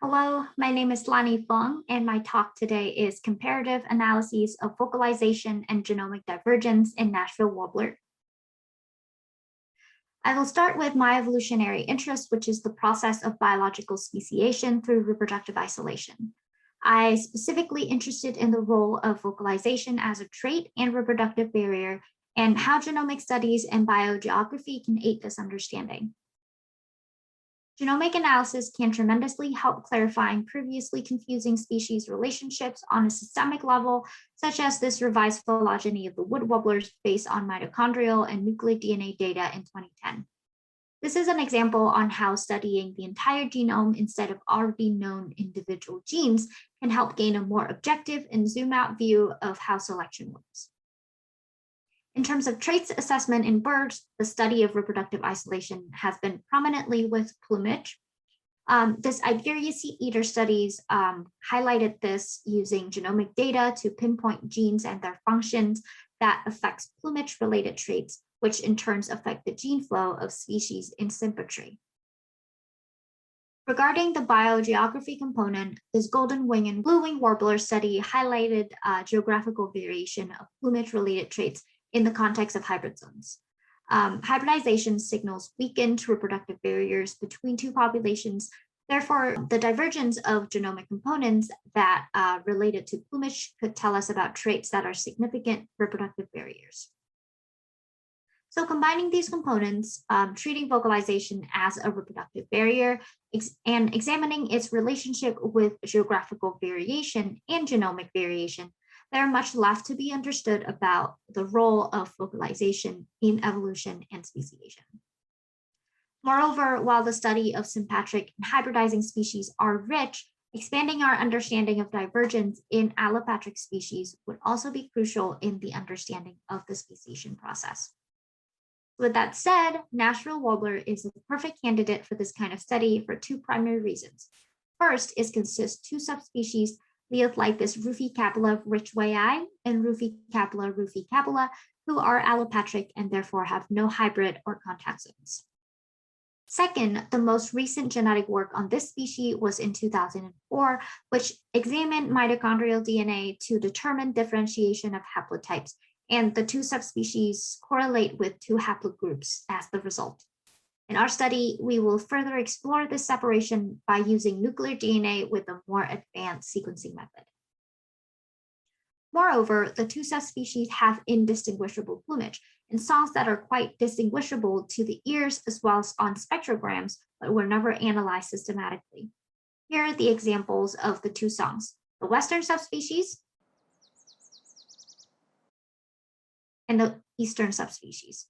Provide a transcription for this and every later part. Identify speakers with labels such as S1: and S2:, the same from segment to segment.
S1: Hello, my name is Lan-Nhi Phung, and my talk today is Comparative Analyses of Vocalization and Genomic Divergence in Nashville Warblers. I will start with my evolutionary interest, which is the process of biological speciation through reproductive isolation. I specifically interested in the role of vocalization as a trait and reproductive barrier, and how genomic studies and biogeography can aid this understanding. Genomic analysis can tremendously help clarifying previously confusing species relationships on a systemic level, such as this revised phylogeny of the wood warblers based on mitochondrial and nuclear DNA data in 2010. This is an example on how studying the entire genome instead of already known individual genes can help gain a more objective and zoom-out view of how selection works. In terms of traits assessment in birds, the study of reproductive isolation has been prominently with plumage. This Iberia seed eater studies highlighted this using genomic data to pinpoint genes and their functions that affects plumage-related traits, which in turn affect the gene flow of species in symmetry. Regarding the biogeography component, this golden wing and blue wing warbler study highlighted geographical variation of plumage-related traits in the context of hybrid zones. Hybridization signals weakened reproductive barriers between two populations. Therefore, the divergence of genomic components that related to plumage could tell us about traits that are significant reproductive barriers. So combining these components, treating vocalization as a reproductive barrier and examining its relationship with geographical variation and genomic variation, there are much left to be understood about the role of vocalization in evolution and speciation. Moreover, while the study of sympatric and hybridizing species are rich, expanding our understanding of divergence in allopatric species would also be crucial in the understanding of the speciation process. With that said, Nashville Warbler is a perfect candidate for this kind of study for two primary reasons. First, it consists two subspecies, Leothlipis ruficapilla richway and Ruficapilla ruficapilla, who are allopatric and therefore have no hybrid or contact zones. Second, the most recent genetic work on this species was in 2004, which examined mitochondrial DNA to determine differentiation of haplotypes, and the two subspecies correlate with two haplogroups as the result. In our study, we will further explore this separation by using nuclear DNA with a more advanced sequencing method. Moreover, the two subspecies have indistinguishable plumage and songs that are quite distinguishable to the ears as well as on spectrograms, but were never analyzed systematically. Here are the examples of the two songs: the Western subspecies and the Eastern subspecies.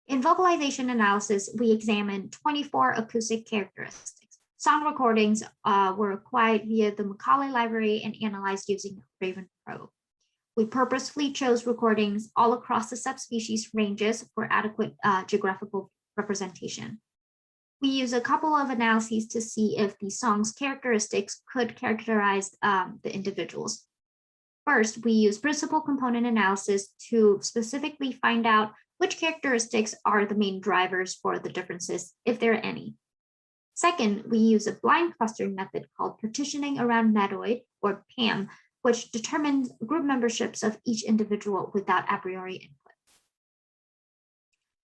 S1: In vocalization analysis, we examined 24 acoustic characteristics. Song recordings were acquired via the Macaulay Library and analyzed using Raven Pro. We purposefully chose recordings all across the subspecies ranges for adequate geographical representation. We use a couple of analyses to see if the song's characteristics could characterize the individuals. First, we use principal component analysis to specifically find out which characteristics are the main drivers for the differences, if there are any. Second, we use a blind clustering method called partitioning around medoid, or PAM, which determines group memberships of each individual without a priori input.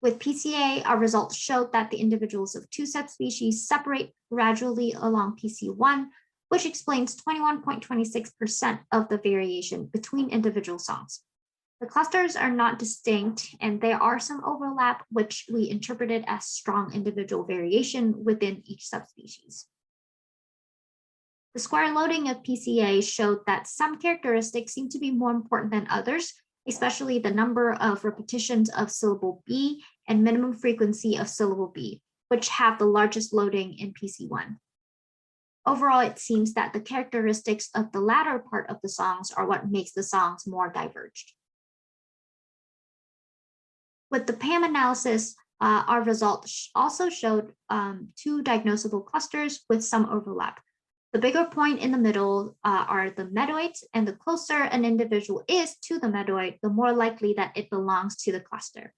S1: With PCA, our results showed that the individuals of two subspecies separate gradually along PC1, which explains 21.26% of the variation between individual songs. The clusters are not distinct, and there are some overlap, which we interpreted as strong individual variation within each subspecies. The square loading of PCA showed that some characteristics seem to be more important than others, especially the number of repetitions of syllable B and minimum frequency of syllable B, which have the largest loading in PC1. Overall, it seems that the characteristics of the latter part of the songs are what makes the songs more diverged. With the PAM analysis, our results also showed two diagnosable clusters with some overlap. The bigger point in the middle are the medoids, and the closer an individual is to the medoid, the more likely that it belongs to the cluster.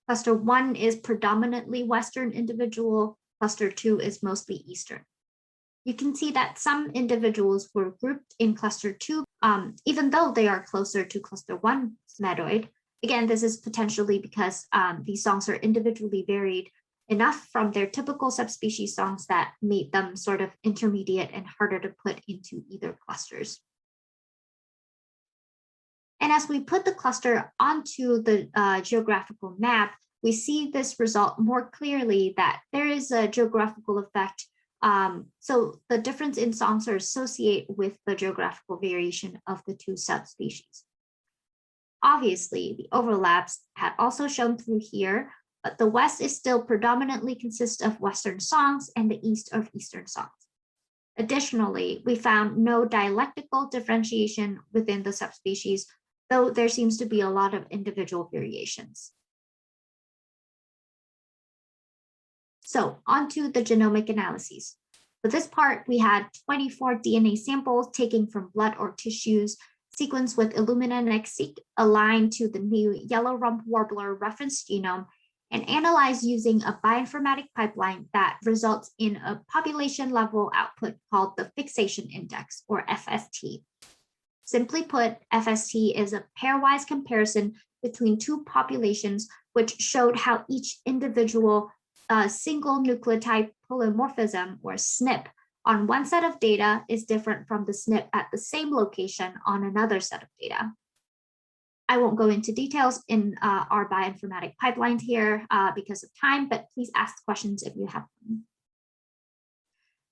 S1: Cluster 1 is predominantly Western individual. Cluster 2 is mostly Eastern. You can see that some individuals were grouped in cluster 2, even though they are closer to cluster 1 Smetoid. Again, this is potentially because these songs are individually varied enough from their typical subspecies songs that made them sort of intermediate and harder to put into either clusters. And as we put the cluster onto the geographical map, we see this result more clearly that there is a geographical effect. So the difference in songs are associated with the geographical variation of the two subspecies. Obviously, the overlaps had also shown through here, but the West is still predominantly consists of Western songs and the East of Eastern songs. Additionally, we found no dialectical differentiation within the subspecies, though there seems to be a lot of individual variations. So onto the genomic analyses. For this part, we had 24 DNA samples taken from blood or tissues, sequenced with Illumina NextSeq aligned to the new yellow-rump warbler reference genome, and analyzed using a bioinformatic pipeline that results in a population-level output called the fixation index, or FST. Simply put, FST is a pairwise comparison between two populations, which showed how each individual single nucleotide polymorphism, or SNP, on one set of data is different from the SNP at the same location on another set of data. I won't go into details in our bioinformatic pipelines here because of time, but please ask questions if you have them.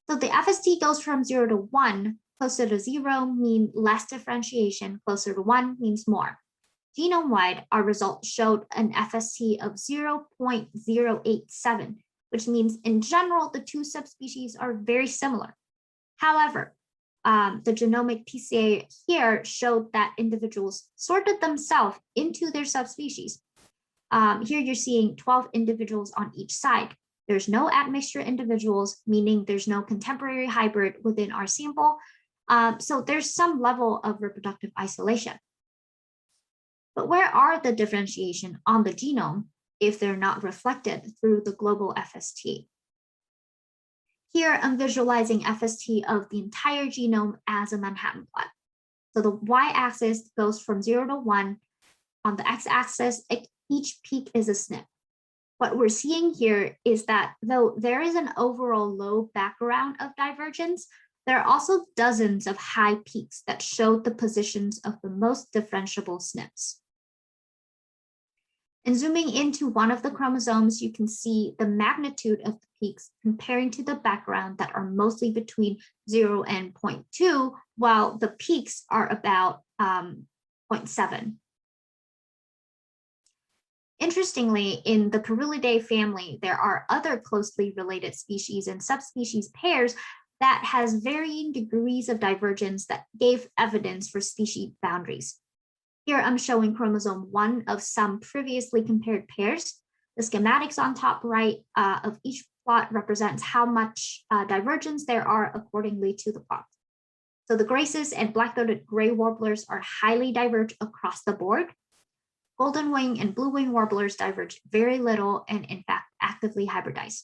S1: So the FST goes from 0 to 1. Closer to 0 means less differentiation, closer to 1 means more. Genome-wide, our results showed an FST of 0.087, which means in general, the two subspecies are very similar. However, the genomic PCA here showed that individuals sorted themselves into their subspecies. Here you're seeing 12 individuals on each side. There's no admixture individuals, meaning there's no contemporary hybrid within our sample. So there's some level of reproductive isolation. But where are the differentiation on the genome if they're not reflected through the global FST? Here, I'm visualizing FST of the entire genome as a Manhattan plot. So the y-axis goes from 0 to 1. On the x-axis, each peak is a SNP. What we're seeing here is that though there is an overall low background of divergence, there are also dozens of high peaks that show the positions of the most differentiable SNPs. And zooming into one of the chromosomes, you can see the magnitude of the peaks comparing to the background that are mostly between 0 and 0.2, while the peaks are about 0.7. Interestingly, in the Coryllidae family, there are other closely related species and subspecies pairs that has varying degrees of divergence that gave evidence for species boundaries. Here I'm showing chromosome 1 of some previously compared pairs. The schematics on top right of each plot represents how much divergence there are accordingly to the plot. So the graces and black-throated gray warblers are highly diverged across the board. Golden wing and blue wing warblers diverge very little and in fact actively hybridize.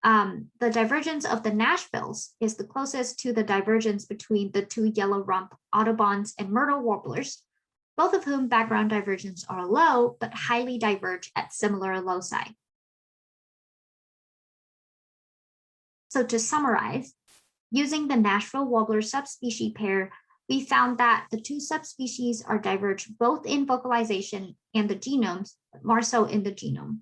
S1: The divergence of the Nashvilles is the closest to the divergence between the two yellow rump Audubons and myrtle warblers, both of whom background divergence are low, but highly diverge at similar loci. So to summarize, using the Nashville warbler subspecies pair, we found that the two subspecies are diverged both in vocalization and the genomes, but more so in the genome.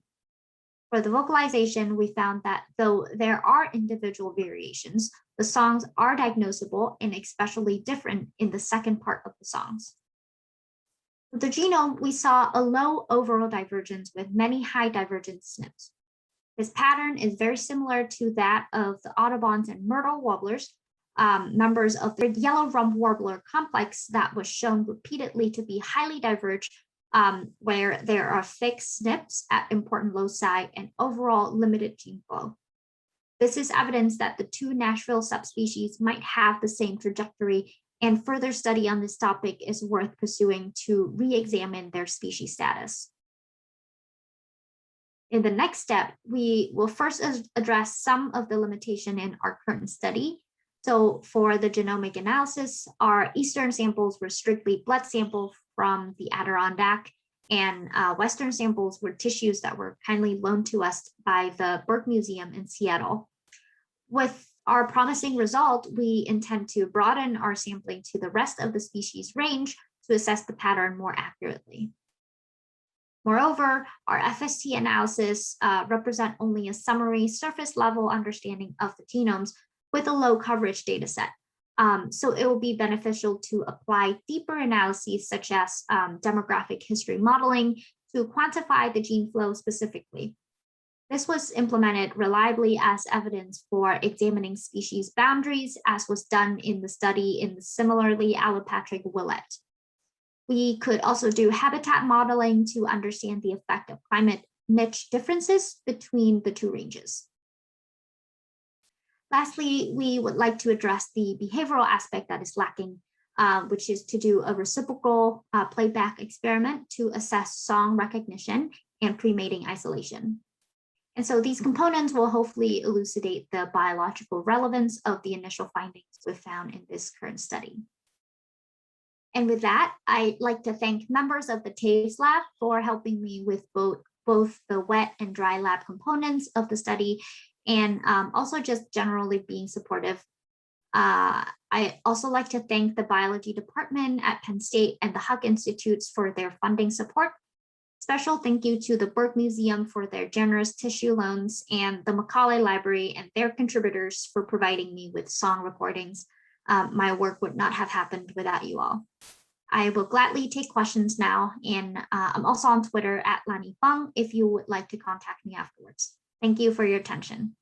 S1: For the vocalization, we found that though there are individual variations, the songs are diagnosable and especially different in the second part of the songs. With the genome, we saw a low overall divergence with many high divergence SNPs. This pattern is very similar to that of the Audubons and myrtle warblers, members of the yellow rump warbler complex that was shown repeatedly to be highly diverged, where there are fixed SNPs at important loci and overall limited gene flow. This is evidence that the two Nashville subspecies might have the same trajectory, and further study on this topic is worth pursuing to re-examine their species status. In the next step, we will first address some of the limitation in our current study. So for the genomic analysis, our Eastern samples were strictly blood samples from the Adirondack, and Western samples were tissues that were kindly loaned to us by the Burke Museum in Seattle. With our promising result, we intend to broaden our sampling to the rest of the species range to assess the pattern more accurately. Moreover, our FST analysis represent only a summary surface level understanding of the genomes with a low coverage data set. So it will be beneficial to apply deeper analyses such as demographic history modeling to quantify the gene flow specifically. This was implemented reliably as evidence for examining species boundaries, as was done in the study in the similarly allopatric willet. We could also do habitat modeling to understand the effect of climate niche differences between the two ranges. Lastly, we would like to address the behavioral aspect that is lacking, which is to do a reciprocal playback experiment to assess song recognition and pre-mating isolation. And so these components will hopefully elucidate the biological relevance of the initial findings we found in this current study. And with that, I'd like to thank members of the TAVES lab for helping me with both the wet and dry lab components of the study, and also just generally being supportive. I also like to thank the biology department at Penn State and the Huck Institutes for their funding support. Special thank you to the Burke Museum for their generous tissue loans, and the Macaulay Library and their contributors for providing me with song recordings. My work would not have happened without you all. I will gladly take questions now, and I'm also on Twitter at Lan-Nhi Phung if you would like to contact me afterwards. Thank you for your attention.